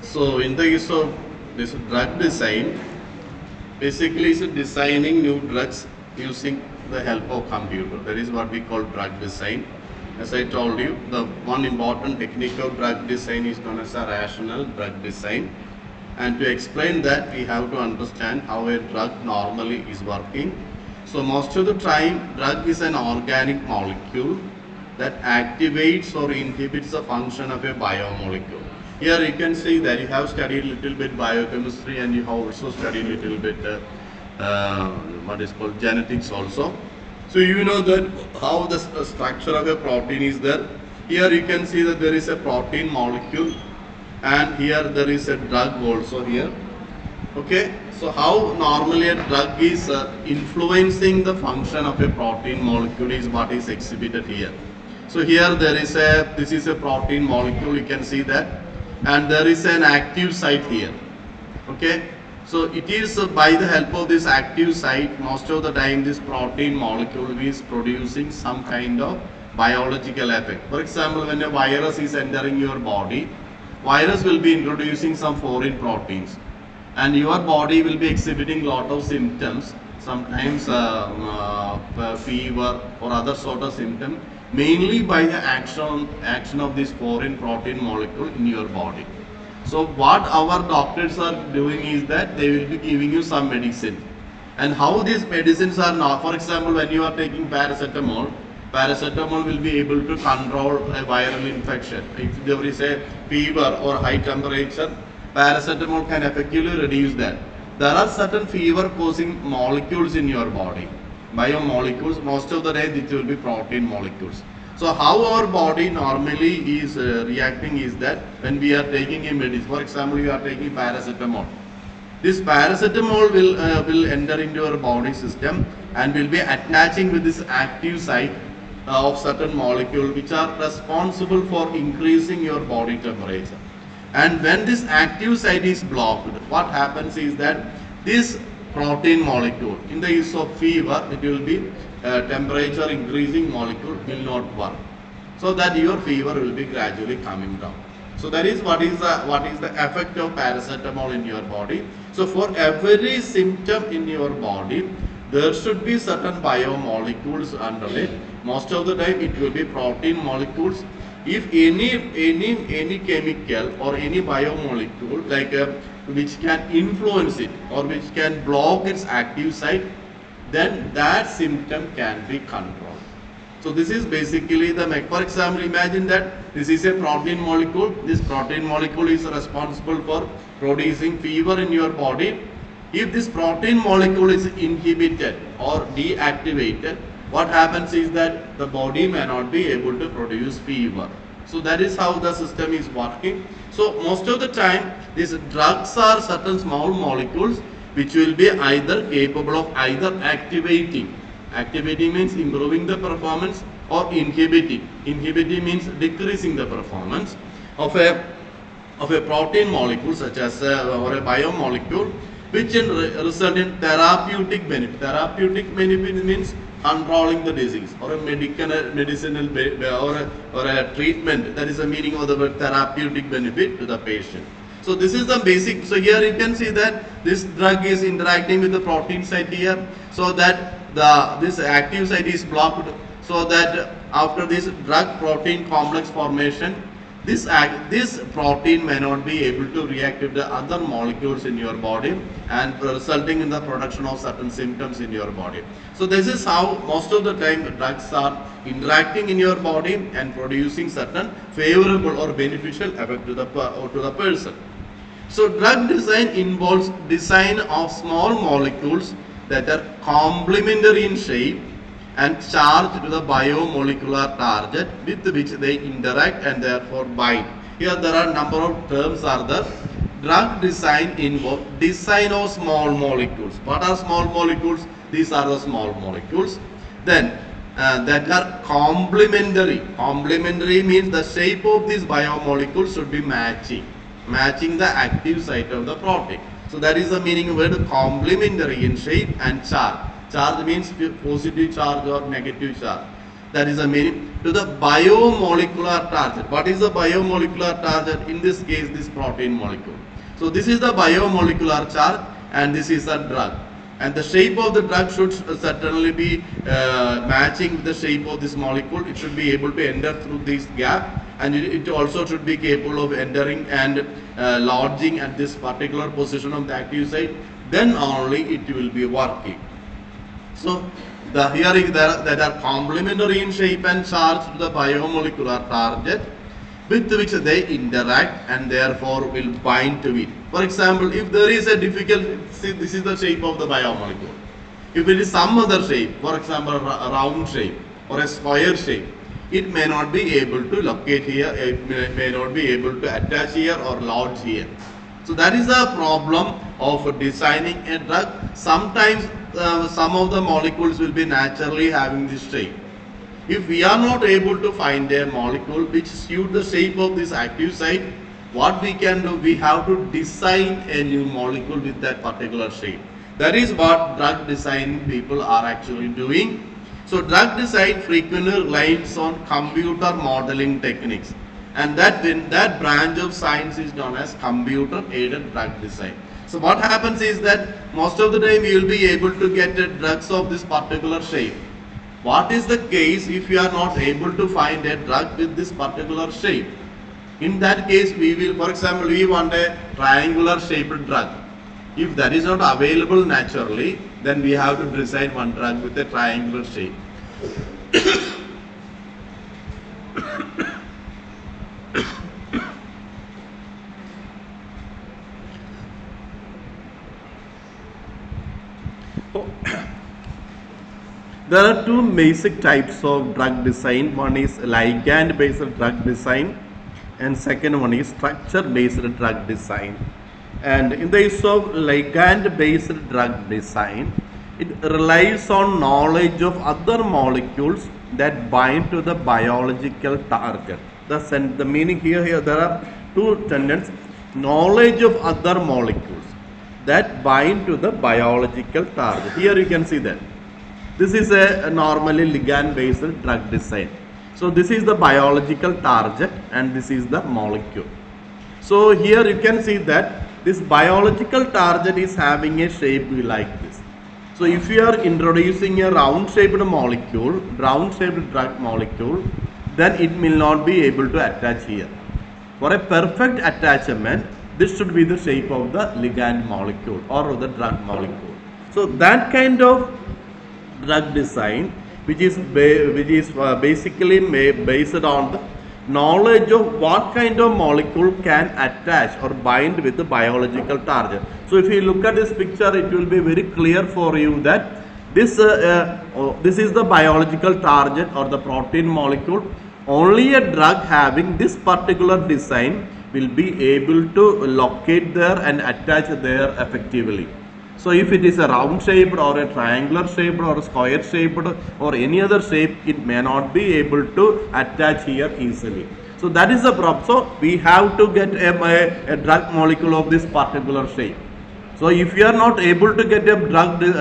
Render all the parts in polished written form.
So in the case of this drug design, basically is designing new drugs using the help of computer. That is what we call drug design. As I told you, the one important technique of drug design is known as a rational drug design. And to explain that, we have to understand how a drug normally is working. So most of the time, drug is an organic molecule that activates or inhibits the function of a biomolecule. Here you can see that you have studied a little bit biochemistry and you have also studied a little bit what is called genetics also. So you know that how the structure of a protein is there. Here you can see that there is a protein molecule and here there is a drug also here. Okay, so how normally a drug is influencing the function of a protein molecule is what is exhibited here. So here this is a protein molecule, you can see that, and there is an active site here. Okay, so it is by the help of this active site, most of the time this protein molecule is producing some kind of biological effect. For example, when a virus is entering your body, virus will be introducing some foreign proteins and your body will be exhibiting lot of symptoms, sometimes fever or other sort of symptom, mainly by the action of this foreign protein molecule in your body. So what our doctors are doing is that they will be giving you some medicine. And how these medicines are now, for example, when you are taking paracetamol will be able to control a viral infection. If there is a fever or high temperature, paracetamol can effectively reduce that. There are certain fever causing molecules in your body, biomolecules. Most of the time it will be protein molecules. So how our body normally is reacting is that when we are taking a medicine, for example, you are taking paracetamol. This paracetamol will enter into your body system and will be attaching with this active site of certain molecule which are responsible for increasing your body temperature. And when this active site is blocked, what happens is that this protein molecule, in the case of fever, it will be temperature increasing molecule will not work. So that your fever will be gradually coming down. So that is what is the effect of paracetamol in your body. So for every symptom in your body, there should be certain biomolecules under it. Most of the time it will be protein molecules. If any chemical or any biomolecule like which can influence it or which can block its active site, then that symptom can be controlled. So this is basically for example, imagine that this is a protein molecule. This protein molecule is responsible for producing fever in your body. If this protein molecule is inhibited or deactivated, what happens is that the body may not be able to produce fever. So that is how the system is working. So most of the time, these drugs are certain small molecules which will be either capable of either activating. Activating means improving the performance, or inhibiting. Inhibiting means decreasing the performance of a protein molecule such as or a biomolecule, which result in therapeutic benefit. Therapeutic benefit means controlling the disease, or a medicinal or a treatment. That is the meaning of the word therapeutic benefit to the patient. So this is the basic. So here you can see that this drug is interacting with the protein site here, so that this active site is blocked, so that after this drug protein complex formation, this protein may not be able to react with the other molecules in your body and resulting in the production of certain symptoms in your body. So this is how most of the time the drugs are interacting in your body and producing certain favorable or beneficial effect to the person. So drug design involves design of small molecules that are complementary in shape and charged to the biomolecular target with which they interact and therefore bind. Here there are number of terms are there. Drug design involves design of small molecules. What are small molecules? These are the small molecules. Then that are complementary. Complementary means the shape of these biomolecules should be matching the active site of the protein. So that is the meaning of word complementary in shape and charge. Charge means positive charge or negative charge. That is the meaning to the biomolecular target. What is the biomolecular target? In this case, this protein molecule. So this is the biomolecular charge and this is a drug. And the shape of the drug should certainly be matching with the shape of this molecule. It should be able to enter through this gap, and it also should be capable of entering and lodging at this particular position of the active site. Then only it will be working. So there are complementary in shape and charge to the biomolecular target with which they interact and therefore will bind to it. For example, if there is a difficult, see, this is the shape of the biomolecule. If it is some other shape, for example, a round shape or a square shape, it may not be able to locate here, it may not be able to attach here or lodge here. So that is a problem of designing a drug. Sometimes some of the molecules will be naturally having this shape. If we are not able to find a molecule which suits the shape of this active site, what we can do, we have to design a new molecule with that particular shape. That is what drug design people are actually doing. So drug design frequently relies on computer modeling techniques, and that branch of science is known as computer aided drug design. So what happens is that most of the time you will be able to get drugs of this particular shape. What is the case if you are not able to find a drug with this particular shape? In that case, we will, for example, we want a triangular shaped drug. If that is not available naturally, then we have to design one drug with a triangular shape. There are two basic types of drug design. One is ligand based drug design and second one is structure based drug design. And in the case of ligand based drug design, it relies on knowledge of other molecules that bind to the biological target. The meaning here there are two sentences: knowledge of other molecules that bind to the biological target. Here you can see that this is a normally ligand based drug design. So this is the biological target and this is the molecule. So here you can see that this biological target is having a shape like this. So if you are introducing a round shaped molecule, round shaped drug molecule, then it will not be able to attach here. For a perfect attachment, this should be the shape of the ligand molecule or the drug molecule. So that kind of drug design which is basically based on the knowledge of what kind of molecule can attach or bind with the biological target. So if you look at this picture, it will be very clear for you that this is the biological target or the protein molecule. Only a drug having this particular design will be able to locate there and attach there effectively. So if it is a round shaped or a triangular shaped or a square shaped or any other shape, it may not be able to attach here easily. So that is the problem. So we have to get a drug molecule of this particular shape. So if you are not able to get a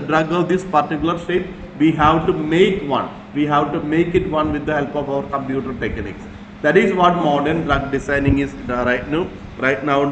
drug of this particular shape, we have to make one. We have to make it one with the help of our computer techniques. That is what modern drug designing is right now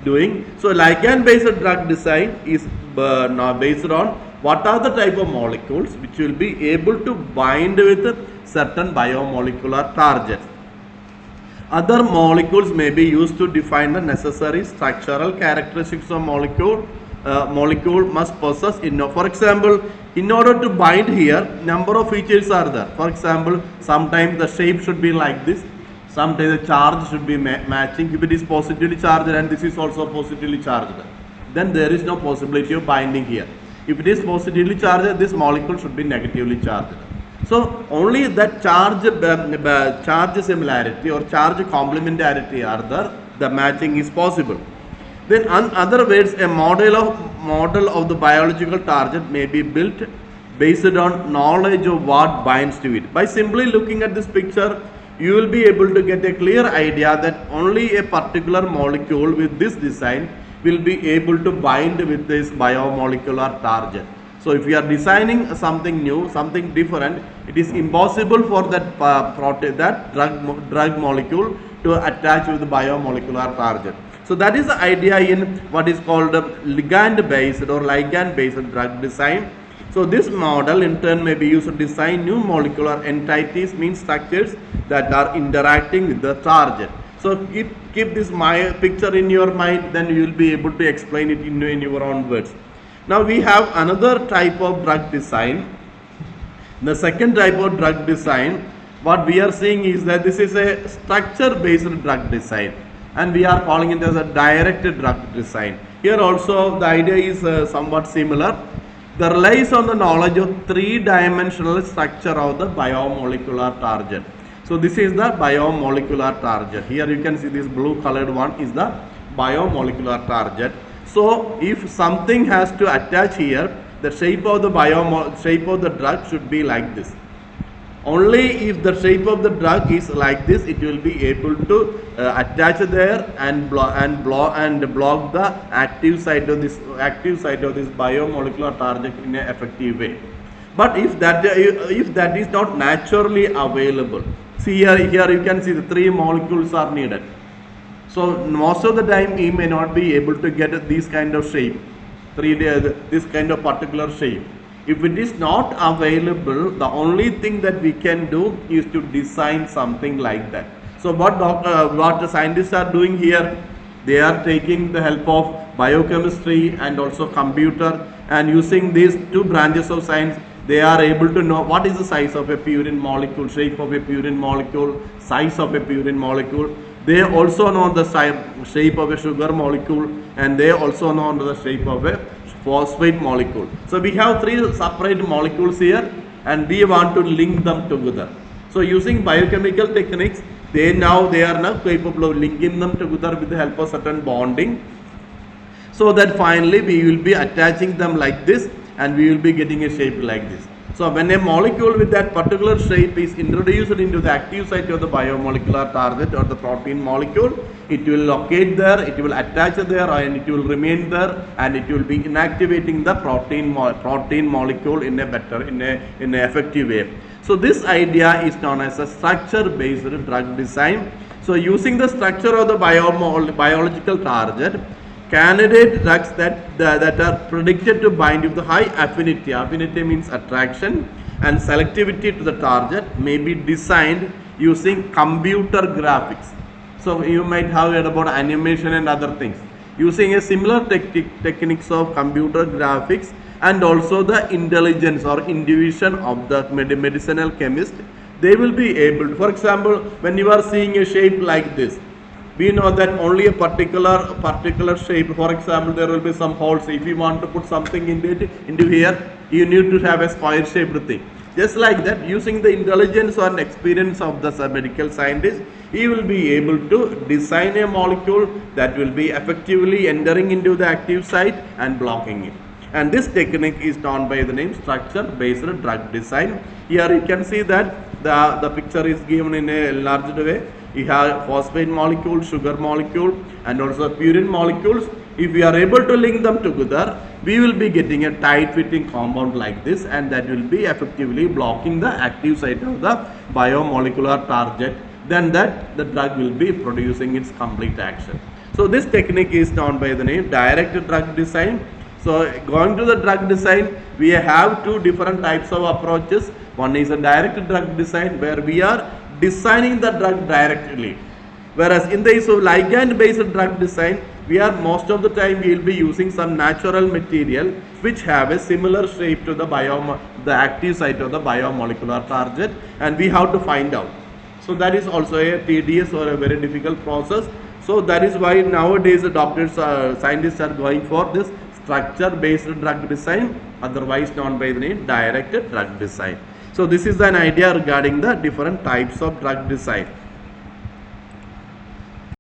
doing. So ligand based drug design is based on what are the type of molecules which will be able to bind with certain biomolecular targets. Other molecules may be used to define the necessary structural characteristics of molecule. Molecule must possess, for example, in order to bind here, number of features are there. For example, sometimes the shape should be like this. Sometimes the charge should be matching. If it is positively charged and this is also positively charged, then there is no possibility of binding here. If it is positively charged, this molecule should be negatively charged. So only that charge similarity or charge complementarity are there, the matching is possible. Then in other words, a model of the biological target may be built based on knowledge of what binds to it. By simply looking at this picture, you will be able to get a clear idea that only a particular molecule with this design will be able to bind with this biomolecular target. So if we are designing something new, something different, it is impossible for that drug molecule to attach with the biomolecular target. So that is the idea in what is called ligand based or ligand based drug design. So this model in turn may be used to design new molecular entities, means structures that are interacting with the target. So keep this picture in your mind, then you will be able to explain it in your own words. Now we have another type of drug design. The second type of drug design, what we are seeing is that this is a structure based drug design, and we are calling it as a directed drug design. Here also the idea is somewhat similar. That relies on the knowledge of three-dimensional structure of the biomolecular target. So this is the biomolecular target. Here you can see this blue colored one is the biomolecular target. So if something has to attach here, the shape of the drug should be like this. Only if the shape of the drug is like this, it will be able to attach there and block the active site of this biomolecular target in an effective way. But if that is not naturally available, see here you can see the three molecules are needed. So most of the time we may not be able to get this kind of shape, this kind of particular shape. If it is not available, the only thing that we can do is to design something like that. So what the scientists are doing here, they are taking the help of biochemistry and also computer, and using these two branches of science, they are able to know what is the size of a purine molecule, shape of a purine molecule, size of a purine molecule. They also know the shape of a sugar molecule, and they also know the shape of a phosphate molecule. So we have three separate molecules here, and we want to link them together. So using biochemical techniques, they are now capable of linking them together with the help of certain bonding, so that finally we will be attaching them like this, and we will be getting a shape like this. So when a molecule with that particular shape is introduced into the active site of the biomolecular target or the protein molecule, it will locate there, it will attach there, and it will remain there, and it will be inactivating the protein molecule in an effective way. So this idea is known as a structure based drug design. So using the structure of the biological target, candidate drugs that are predicted to bind with the high affinity means attraction, and selectivity to the target may be designed using computer graphics. So you might have heard about animation and other things. Using a similar techniques of computer graphics and also the intelligence or intuition of the medicinal chemist, they will be able to, for example, when you are seeing a shape like this, we know that only a particular shape, for example, there will be some holes. If you want to put something into here, you need to have a square shaped thing. Just like that, using the intelligence and experience of the medical scientist, he will be able to design a molecule that will be effectively entering into the active site and blocking it. And this technique is known by the name structure based drug design. Here you can see that the picture is given in a enlarged way. You have phosphate molecule, sugar molecule, and also purine molecules. If we are able to link them together, we will be getting a tight fitting compound like this, and that will be effectively blocking the active site of the biomolecular target. Then the drug will be producing its complete action. So this technique is known by the name direct drug design. So going to the drug design, we have two different types of approaches. One is a direct drug design, where we are designing the drug directly, whereas in the case of ligand based drug design, we are most of the time we will be using some natural material which have a similar shape to the active site of the biomolecular target, and we have to find out. So that is also a tedious or a very difficult process. So that is why nowadays the scientists are going for this structure based drug design, otherwise known by the name direct drug design. So this is an idea regarding the different types of drug design.